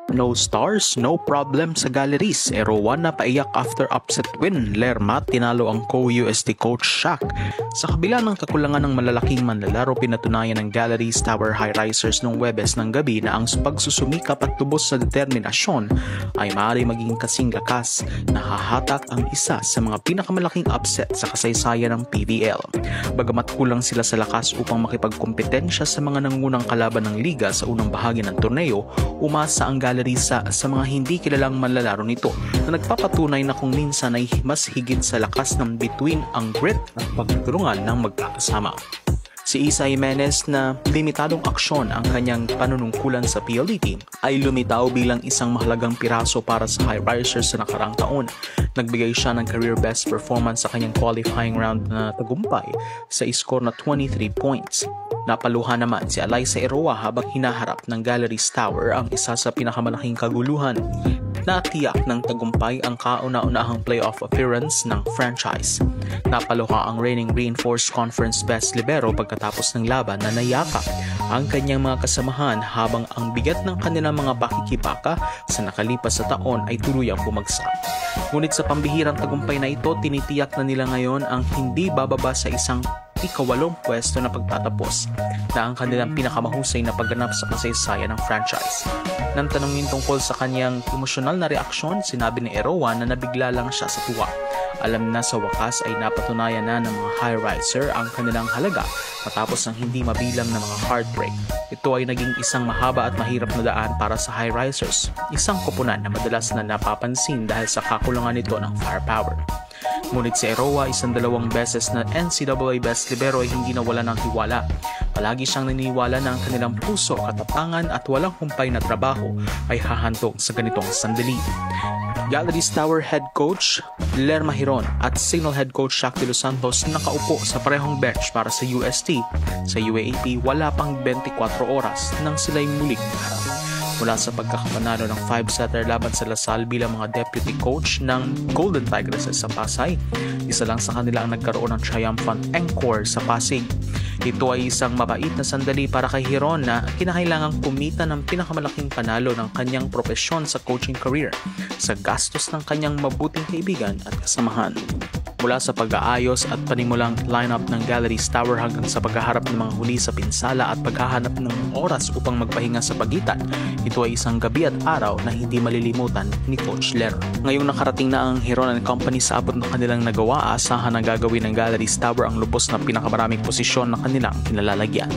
No stars, no problem sa galleries. Erowan na paiyak after upset win. Lerma tinalo ang co-UST coach Shaq. Sa kabila ng kakulangan ng malalaking manlalaro, pinatunayan ng Galleries Tower High-Risers noong Webes ng gabi na ang pagsusumikap at tubos sa determinasyon ay maaari maging kasing lakas na hahatak ang isa sa mga pinakamalaking upset sa kasaysayan ng PBL. Bagamat kulang sila sa lakas upang makipagkompetensya sa mga nangunang kalaban ng liga sa unang bahagi ng torneo, umasa ang Galleries sa mga hindi kilalang manlalaro nito na nagpapatunay na kung minsan ay mas higit sa lakas ng bituin ang grit at pagtulungan ng magkakasama. Si Isa Jimenez na limitadong aksyon ang kanyang panunungkulan sa PLDT ay lumitaw bilang isang mahalagang piraso para sa High-Risers sa nakarang taon. Nagbigay siya ng career best performance sa kanyang qualifying round na tagumpay sa score na 23 points. Napaluhan naman si Alyssa Eroa habang hinaharap ng Galleries Tower ang isa sa pinakamalaking kaguluhan. Natiyak ng tagumpay ang kauna-unahang playoff appearance ng franchise. Napaluha ang reigning Reinforced Conference Best Libero pagkatapos ng laban na nayakap ang kanyang mga kasamahan habang ang bigat ng kanilang mga pakikipaka sa nakalipas sa taon ay tuluyang bumagsak. Ngunit sa pambihirang tagumpay na ito, tinitiyak na nila ngayon ang hindi bababa sa isang ikawalong pwesto na pagtatapos na ang kanilang pinakamahusay na pagganap sa kasaysayan ng franchise. Nang tanungin tungkol sa kanyang emosyonal na reaksyon, sinabi ni Eroa na nabigla lang siya sa tuwa. Alam na sa wakas ay napatunayan na ng mga high-riser ang kanilang halaga matapos ng hindi mabilang na mga heartbreak. Ito ay naging isang mahaba at mahirap na daan para sa high-risers, isang koponan na madalas na napapansin dahil sa kakulangan nito ng firepower. Ngunit si Eroa, isang 2 beses na NCAA Best Libero ay hindi nawala ng hiwala. Palagi siyang naniniwala na ang kanilang puso, katapangan at walang humpay na trabaho ay hahantong sa ganitong sandali. Galleries Tower Head Coach Lerma Hiron at Signal Head Coach Shaq de los Santos nakaupo sa parehong bench para sa UST. Sa UAAP, wala pang 24 oras nang sila'y muling harap. Mula sa pagkakapanalo ng 5-setter laban sa Lasal bilang mga deputy coach ng Golden Tigresses sa Pasay, isa lang sa kanila ang nagkaroon ng triumphant encore sa Pasig. Ito ay isang mabait na sandali para kay Hiron na kinakailangang kumita ng pinakamalaking panalo ng kanyang propesyon sa coaching career sa gastos ng kanyang mabuting kaibigan at kasamahan. Mula sa pag-aayos at panimulang lineup ng Galleries Tower hanggang sa paghaharap ng mga huli sa pinsala at paghahanap ng oras upang magpahinga sa pagitan, ito ay isang gabi at araw na hindi malilimutan ni Coach Ler. Ngayong nakarating na ang Hiron and Company sa abot ng kanilang nagawa, asahan na gagawin ng Galleries Tower ang lubos na pinakamaraming posisyon na kanilang kinalalagyan.